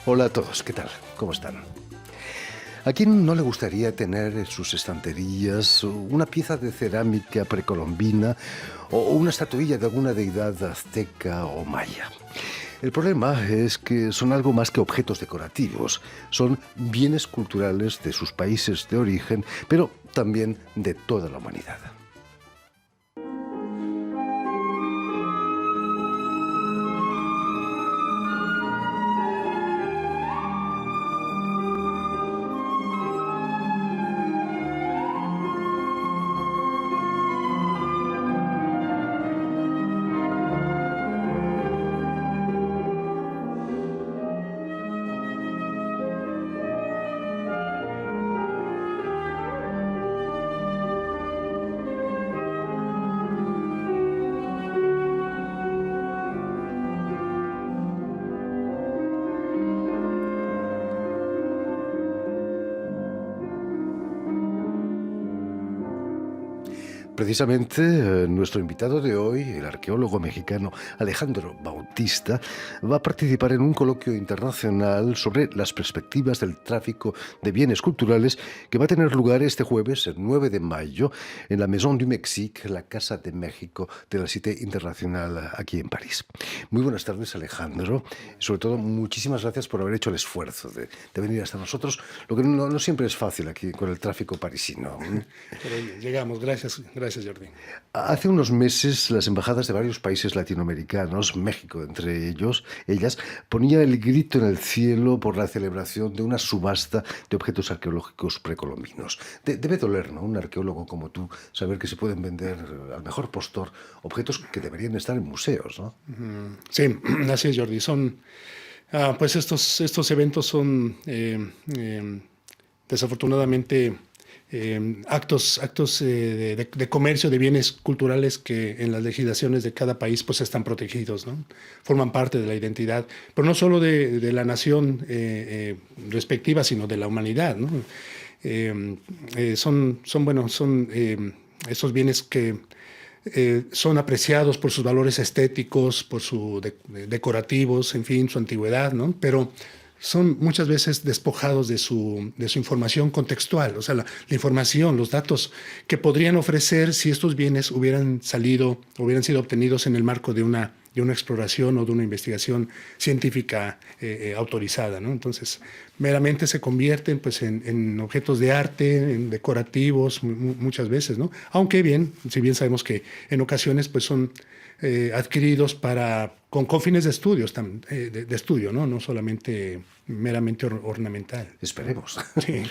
Hola a todos, ¿qué tal? ¿Cómo están? ¿A quién no le gustaría tener en sus estanterías una pieza de cerámica precolombina o una estatuilla de alguna deidad azteca o maya? El problema es que son algo más que objetos decorativos, son bienes culturales de sus países de origen, pero también de toda la humanidad. Precisamente, nuestro invitado de hoy, el arqueólogo mexicano Alejandro Bautista, va a participar en un coloquio internacional sobre las perspectivas del tráfico de bienes culturales que va a tener lugar este jueves, el 9 de mayo, en la Maison du Mexique, la Casa de México de la Cité Internacional aquí en París. Muy buenas tardes, Alejandro. Sobre todo, muchísimas gracias por haber hecho el esfuerzo de venir hasta nosotros, lo que no siempre es fácil aquí con el tráfico parisino. Pero llegamos, gracias Jordi. Hace unos meses las embajadas de varios países latinoamericanos, México entre ellas, ponía el grito en el cielo por la celebración de una subasta de objetos arqueológicos precolombinos. Debe doler, ¿no?, un arqueólogo como tú, saber que se pueden vender al mejor postor objetos que deberían estar en museos, ¿no? Sí, así es, Jordi. Pues estos eventos son desafortunadamente actos de comercio de bienes culturales que en las legislaciones de cada país pues están protegidos, ¿no? Forman parte de la identidad, pero no solo de la nación respectiva, sino de la humanidad, ¿no? Son estos bienes que son apreciados por sus valores estéticos, por sus decorativos, en fin, su antigüedad, ¿no? Pero son muchas veces despojados de su información contextual, o sea, la información, los datos que podrían ofrecer si estos bienes hubieran sido obtenidos en el marco de una exploración o de una investigación científica autorizada, ¿no? Entonces, meramente se convierten pues, en objetos de arte, en decorativos, muchas veces, ¿no? Aunque si bien sabemos que en ocasiones pues, son adquiridos con fines de estudio, ¿no? No solamente meramente ornamental. Esperemos. Sí.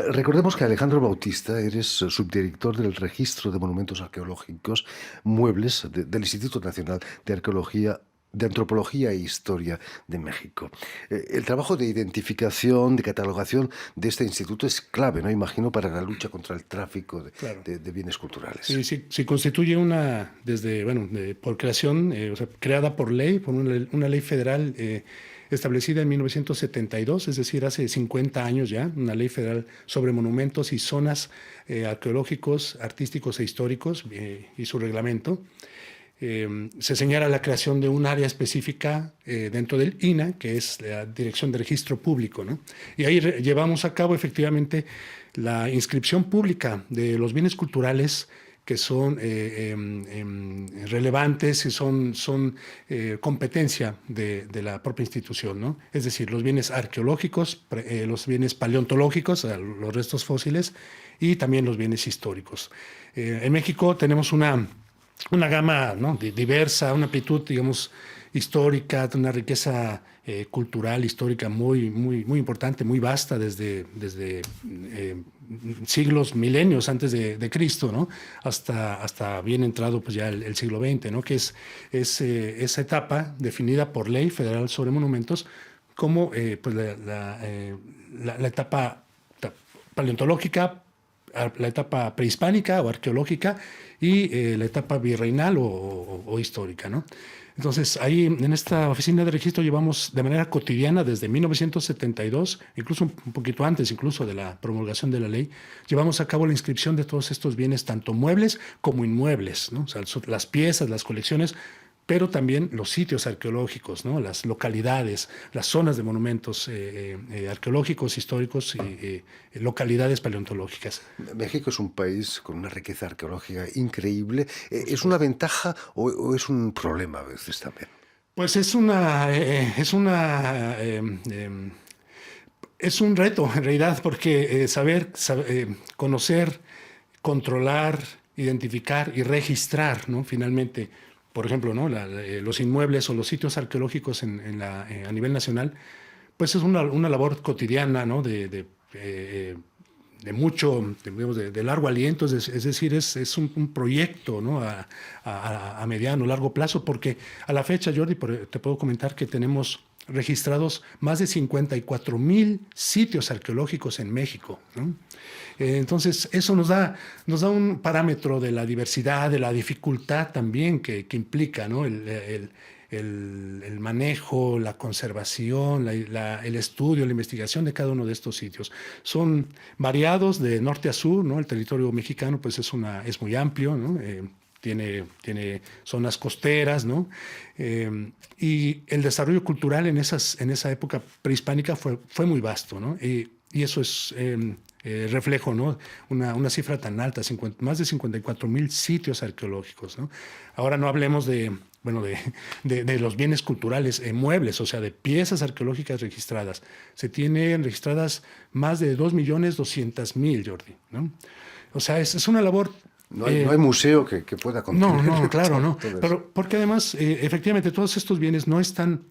Recordemos que Alejandro Bautista, eres subdirector del Registro de Monumentos Arqueológicos Muebles del Instituto Nacional de Antropología e Historia de México. El trabajo de identificación, de catalogación de este instituto es clave, ¿no?, imagino, para la lucha contra el tráfico Claro. de bienes culturales. Sí, constituye por creación, creada por ley, por una ley federal establecida en 1972, es decir, hace 50 años ya, una ley federal sobre monumentos y zonas arqueológicos, artísticos e históricos y su reglamento. Se señala la creación de un área específica dentro del INAH, que es la Dirección de Registro Público, ¿no? Y ahí llevamos a cabo efectivamente la inscripción pública de los bienes culturales que son relevantes y son competencia de la propia institución, ¿no? Es decir, los bienes arqueológicos, los bienes paleontológicos, los restos fósiles, y también los bienes históricos. En México tenemos una gama, ¿no?, diversa, una amplitud, digamos, histórica, una riqueza cultural, histórica muy importante, muy vasta desde siglos, milenios antes de Cristo, ¿no?, hasta bien entrado pues ya el siglo XX, ¿no?, que es esa etapa definida por Ley Federal sobre Monumentos como pues la etapa paleontológica, la etapa prehispánica o arqueológica y la etapa virreinal o histórica, ¿no? Entonces, ahí en esta oficina de registro llevamos de manera cotidiana desde 1972, incluso un poquito antes incluso de la promulgación de la ley, llevamos a cabo la inscripción de todos estos bienes, tanto muebles como inmuebles, ¿no? O sea, las piezas, las colecciones pero también los sitios arqueológicos, ¿no? Las localidades, las zonas de monumentos arqueológicos, históricos y localidades paleontológicas. México es un país con una riqueza arqueológica increíble. ¿Es una ventaja o es un problema a veces también? Pues es un reto en realidad, porque conocer, controlar, identificar y registrar, ¿no? Finalmente, por ejemplo, ¿no? Los inmuebles o los sitios arqueológicos a nivel nacional, pues es una labor cotidiana, ¿no? De mucho, digamos, de largo aliento, es decir, es un proyecto, ¿no? A mediano, largo plazo, porque a la fecha, Jordi, te puedo comentar que tenemos registrados más de 54,000 sitios arqueológicos en México, ¿no? Entonces, eso nos da un parámetro de la diversidad, de la dificultad también que implica, ¿no? El manejo, la conservación, el estudio, la investigación de cada uno de estos sitios. Son variados de norte a sur, ¿no? El territorio mexicano pues es muy amplio, ¿no? Tiene zonas costeras, ¿no? Y el desarrollo cultural en esa época prehispánica fue muy vasto, ¿no? Y eso es reflejo, ¿no? Una cifra tan alta, más de 54,000 sitios arqueológicos, ¿no? Ahora no hablemos de los bienes culturales, muebles, o sea, de piezas arqueológicas registradas. Se tienen registradas más de 2,200,000, Jordi, ¿no? O sea, es una labor. No hay museo que pueda contener. No, claro, no. Pero porque además, efectivamente, todos estos bienes no están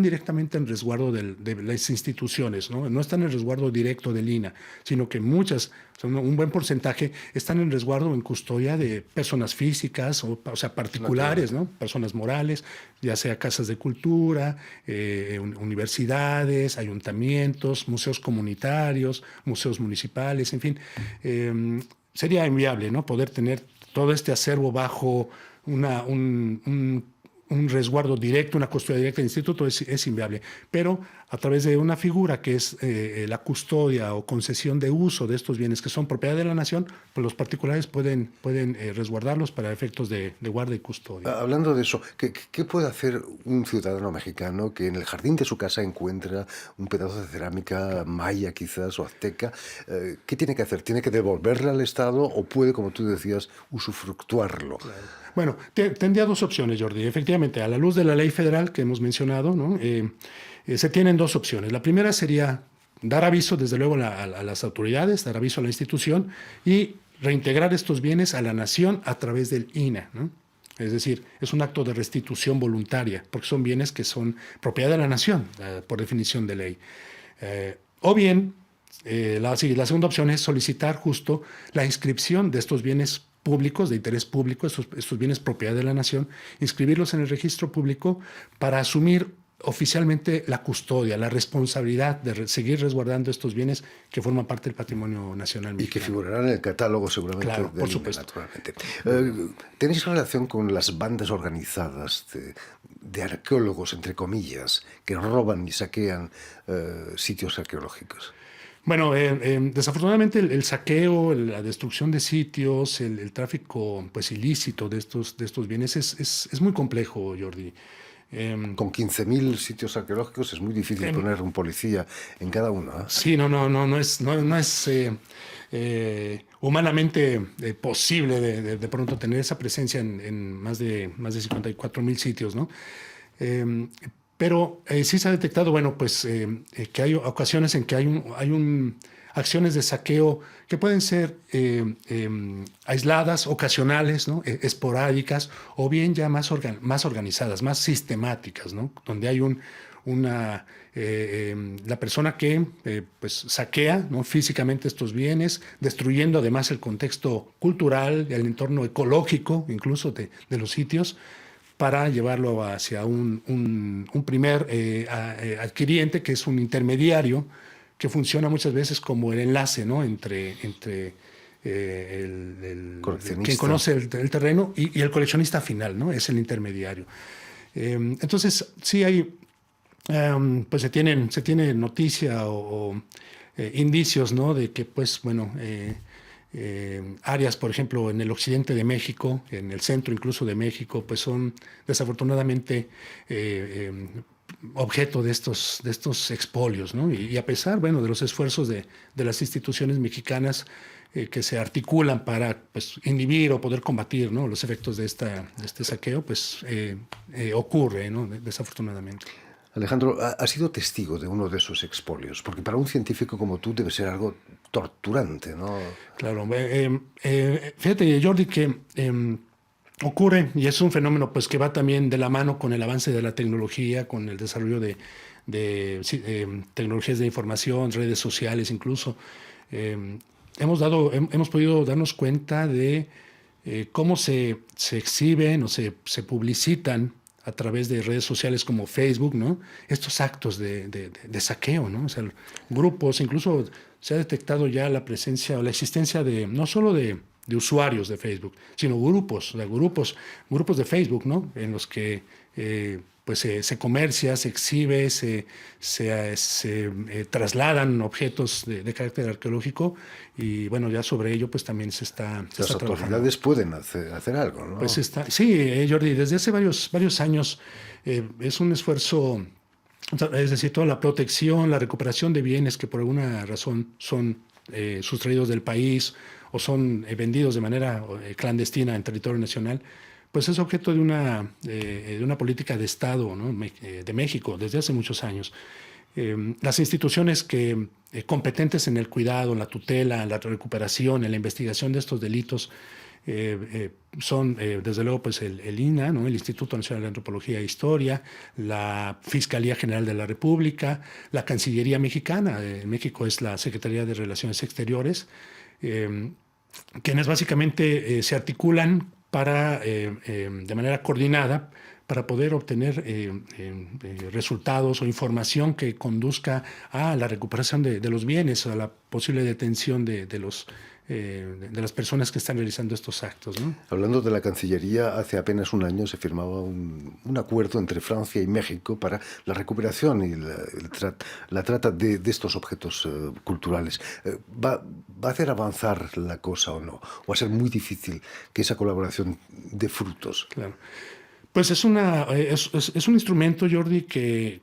directamente en resguardo de las instituciones, ¿no? No están en resguardo directo del INAH, sino que un buen porcentaje, están en resguardo, en custodia de personas físicas, o sea, particulares, ¿no? Personas morales, ya sea casas de cultura, universidades, ayuntamientos, museos comunitarios, museos municipales, en fin. Sería inviable, ¿no? Poder tener todo este acervo bajo un resguardo directo, una custodia directa del instituto es inviable. Pero a través de una figura que es la custodia o concesión de uso de estos bienes que son propiedad de la nación, pues los particulares pueden resguardarlos para efectos de guarda y custodia. Hablando de eso, ¿qué puede hacer un ciudadano mexicano que en el jardín de su casa encuentra un pedazo de cerámica maya quizás o azteca? ¿Qué tiene que hacer? ¿Tiene que devolverle al Estado o puede, como tú decías, usufructuarlo? Claro. Bueno, tendría dos opciones, Jordi. Efectivamente, a la luz de la ley federal que hemos mencionado, ¿no? Se tienen dos opciones. La primera sería dar aviso, desde luego, a las autoridades, dar aviso a la institución y reintegrar estos bienes a la nación a través del INAH, ¿no? Es decir, es un acto de restitución voluntaria, porque son bienes que son propiedad de la nación, por definición de ley. O bien, la segunda opción es solicitar justo la inscripción de estos bienes públicos, de interés público, estos bienes propiedad de la nación, inscribirlos en el registro público para asumir oficialmente la custodia, la responsabilidad de seguir resguardando estos bienes que forman parte del patrimonio nacional mexicano. Y que figurarán en el catálogo seguramente. Claro, por INAH, supuesto. naturalmente. ¿Tenéis relación con las bandas organizadas de arqueólogos, entre comillas, que roban y saquean sitios arqueológicos? Bueno, desafortunadamente el saqueo, la destrucción de sitios, el tráfico pues ilícito de estos bienes es muy complejo, Jordi. Con 15.000 sitios arqueológicos es muy difícil poner un policía en cada uno, ¿eh? Sí, no es humanamente posible de pronto tener esa presencia en más de 54,000 sitios, ¿no? Pero sí se ha detectado, bueno, pues que hay ocasiones en que hay acciones de saqueo que pueden ser aisladas, ocasionales, ¿no? Esporádicas, o bien ya más organizadas, más sistemáticas, ¿no? Donde hay la persona que pues saquea, ¿no? Físicamente estos bienes, destruyendo además el contexto cultural, el entorno ecológico, incluso de los sitios, para llevarlo hacia un primer adquiriente, que es un intermediario, que funciona muchas veces como el enlace, ¿no? entre quien conoce el terreno y el coleccionista final, ¿no? Es el intermediario. Entonces, sí hay, pues se tiene noticia o indicios, ¿no? De que, pues, bueno, áreas, por ejemplo, en el occidente de México, en el centro incluso de México, pues son desafortunadamente objeto de estos expolios, ¿no? Y a pesar, bueno, de los esfuerzos de las instituciones mexicanas que se articulan para pues, inhibir o poder combatir, ¿no?, los efectos de este saqueo, pues ocurre, ¿no?, desafortunadamente. Alejandro, has sido testigo de uno de esos expolios, porque para un científico como tú debe ser algo torturante, ¿no? Claro. Fíjate, Jordi, que ocurre, y es un fenómeno pues, que va también de la mano con el avance de la tecnología, con el desarrollo de tecnologías de información, redes sociales incluso. Hemos podido darnos cuenta de cómo se exhiben o se publicitan a través de redes sociales como Facebook, ¿no?, estos actos de saqueo, ¿no? O sea, grupos, incluso se ha detectado ya la presencia o la existencia de no solo de usuarios de Facebook, sino grupos, o sea, grupos de Facebook, ¿no?, en los que pues se comercia, se exhibe, se trasladan objetos de carácter arqueológico, y bueno, ya sobre ello pues también se está Las trabajando. autoridades pueden hacer algo, ¿no? Pues sí, Jordi, desde hace varios años es un esfuerzo, es decir, toda la protección, la recuperación de bienes que por alguna razón son sustraídos del país o son vendidos de manera clandestina en territorio nacional, pues es objeto de una política de Estado, ¿no?, de México desde hace muchos años. Las instituciones competentes en el cuidado, en la tutela, en la recuperación, en la investigación de estos delitos son, desde luego, pues el INAH, ¿no?, el Instituto Nacional de Antropología e Historia, la Fiscalía General de la República, la Cancillería Mexicana, en México es la Secretaría de Relaciones Exteriores, quienes básicamente se articulan de manera coordinada para poder obtener resultados o información que conduzca a la recuperación de los bienes, a la posible detención de las personas que están realizando estos actos, ¿no? Hablando de la Cancillería, hace apenas un año se firmaba un acuerdo entre Francia y México para la recuperación y la trata de estos objetos culturales. ¿Va a hacer avanzar la cosa o no? ¿O va a ser muy difícil que esa colaboración dé frutos? Claro. Pues es un instrumento, Jordi, que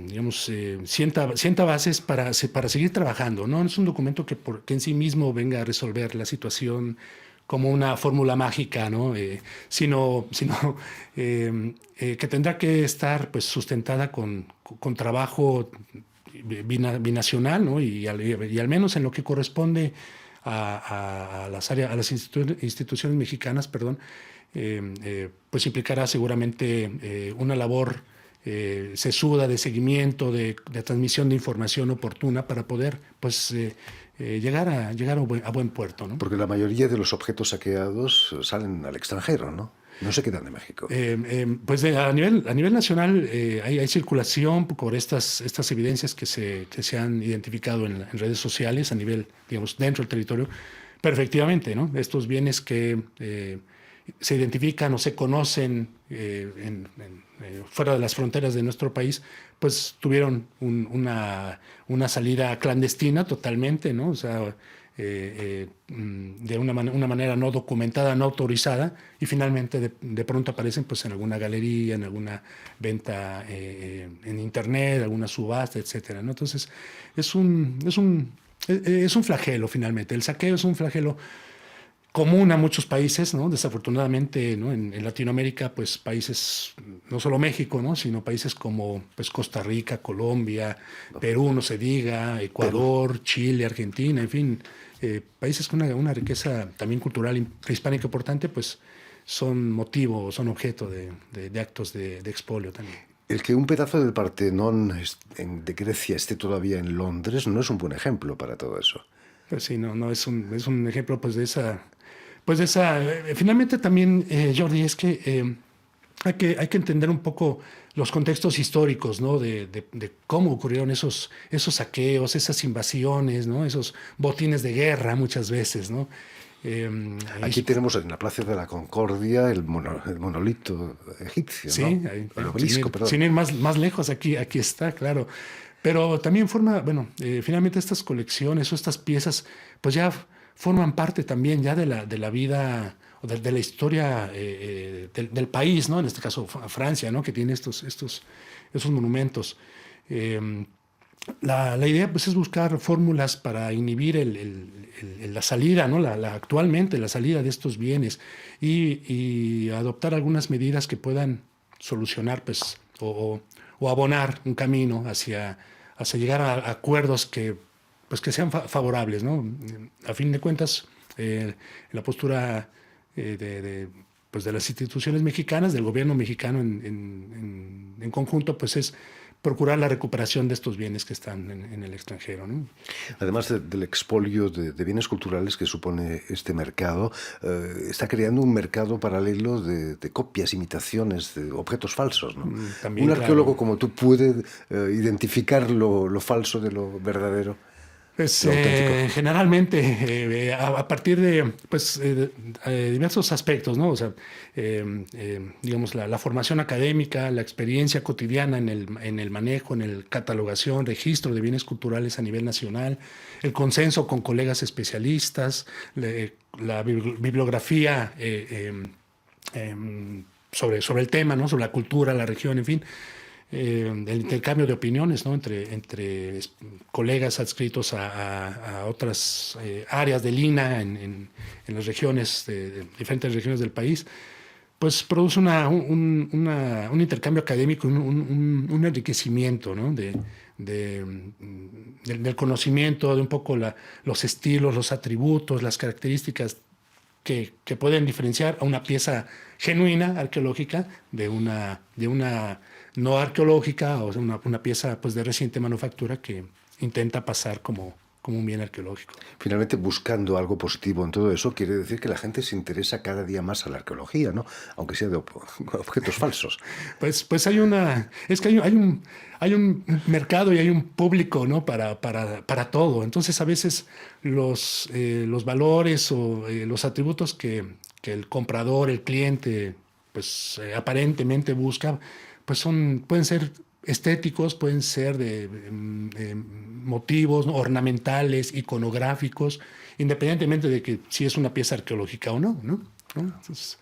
digamos, sienta bases para seguir trabajando, ¿no? No es un documento que en sí mismo venga a resolver la situación como una fórmula mágica, ¿no? Sino que tendrá que estar pues, sustentada con trabajo binacional, ¿no? Y al menos en lo que corresponde a las instituciones mexicanas, perdón, pues implicará seguramente una labor sesuda de seguimiento, de transmisión de información oportuna para poder pues, llegar a buen puerto, ¿no? Porque la mayoría de los objetos saqueados salen al extranjero, ¿no? No se quedan de México. Pues a nivel nacional hay circulación por estas evidencias que se han identificado en redes sociales a nivel, digamos, dentro del territorio, pero efectivamente, ¿no?, estos bienes que se identifican o se conocen fuera de las fronteras de nuestro país, pues tuvieron una salida clandestina totalmente, ¿no? O sea, de una manera no documentada, no autorizada, y finalmente de pronto aparecen pues, en alguna galería, en alguna venta en internet, alguna subasta, etcétera, ¿no? Entonces, es un flagelo finalmente. El saqueo es un flagelo común a muchos países, ¿no? Desafortunadamente, ¿no?, en Latinoamérica, pues países, no solo México, ¿no?, sino países como pues, Costa Rica, Colombia, Perú, no se diga, Ecuador, Chile, Argentina, en fin, países con una riqueza también cultural prehispánica importante, pues son objeto de actos de expolio también. El que un pedazo del Partenón de Grecia esté todavía en Londres no es un buen ejemplo para todo eso. Pues sí, no es un ejemplo pues de esa. Finalmente también, Jordi, es que hay que entender un poco los contextos históricos, ¿no?, de cómo ocurrieron esos saqueos, esas invasiones, ¿no?, esos botines de guerra muchas veces, ¿no? Aquí tenemos en la Plaza de la Concordia el monolito egipcio, sí, ¿no? El obelisco, perdón. Sin ir más lejos, aquí está, claro. Pero también finalmente estas colecciones o estas piezas, pues ya forman parte también ya de la vida o de la historia del país, ¿no? En este caso Francia, ¿no? Que tiene esos monumentos. La idea pues, es buscar fórmulas para inhibir la salida, ¿no? Actualmente la salida de estos bienes y adoptar algunas medidas que puedan solucionar pues, o abonar un camino hacia llegar a acuerdos pues, que sean favorables, ¿no? A fin de cuentas, la postura pues, de las instituciones mexicanas, del gobierno mexicano en conjunto, pues es procurar la recuperación de estos bienes que están en el extranjero, ¿no? Además del expolio de bienes culturales que supone este mercado, está creando un mercado paralelo de copias, imitaciones, de objetos falsos, ¿no? También, un arqueólogo claro, como tú puede identificar lo falso de lo verdadero. pues, Lo auténtico. generalmente a partir de pues, diversos aspectos, ¿no? O sea, digamos, la formación académica, la experiencia cotidiana en el manejo, en el catalogación, registro de bienes culturales a nivel nacional, el consenso con colegas especialistas, la bibliografía sobre el tema, ¿no? Sobre la cultura, la región, en fin. El intercambio de opiniones, ¿no? entre colegas adscritos a otras áreas del INAH en las regiones, de diferentes regiones del país, pues produce un intercambio académico, un enriquecimiento, ¿no? Del conocimiento, de un poco los estilos, los atributos, las características que pueden diferenciar a una pieza genuina arqueológica de una no arqueológica, o sea, una pieza pues, de reciente manufactura que intenta pasar como un bien arqueológico. Finalmente, buscando algo positivo en todo eso, quiere decir que la gente se interesa cada día más a la arqueología, ¿no? Aunque sea de objetos falsos. Pues es que hay un mercado y hay un público, ¿no? para todo. Entonces, a veces los valores o los atributos que el comprador, el cliente, pues aparentemente busca, pues pueden ser estéticos, pueden ser de motivos, ¿no? Ornamentales, iconográficos, independientemente de que si es una pieza arqueológica o no, ¿no? Entonces,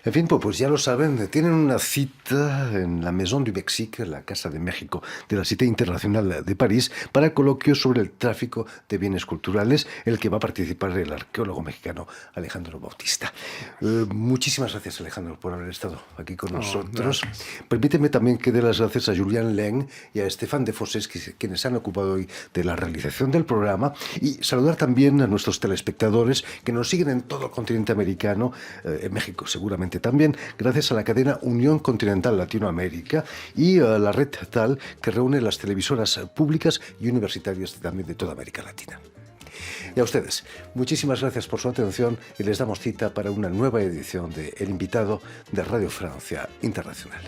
En fin, pues ya lo saben, tienen una cita en la Maison du Mexique, la Casa de México de la Cité Internacional de París, para el coloquio sobre el tráfico de bienes culturales, en el que va a participar el arqueólogo mexicano Alejandro Bautista. Muchísimas gracias, Alejandro, por haber estado aquí con nosotros. Gracias. Permíteme también que dé las gracias a Julián Leng y a Estefan de Fossés, quienes se han ocupado hoy de la realización del programa, y saludar también a nuestros telespectadores que nos siguen en todo el continente americano, en México seguramente también, gracias a la cadena Unión Continental Latinoamérica y a la red TAL, que reúne las televisoras públicas y universitarias también de toda América Latina. Y a ustedes, muchísimas gracias por su atención y les damos cita para una nueva edición de El Invitado de Radio Francia Internacional.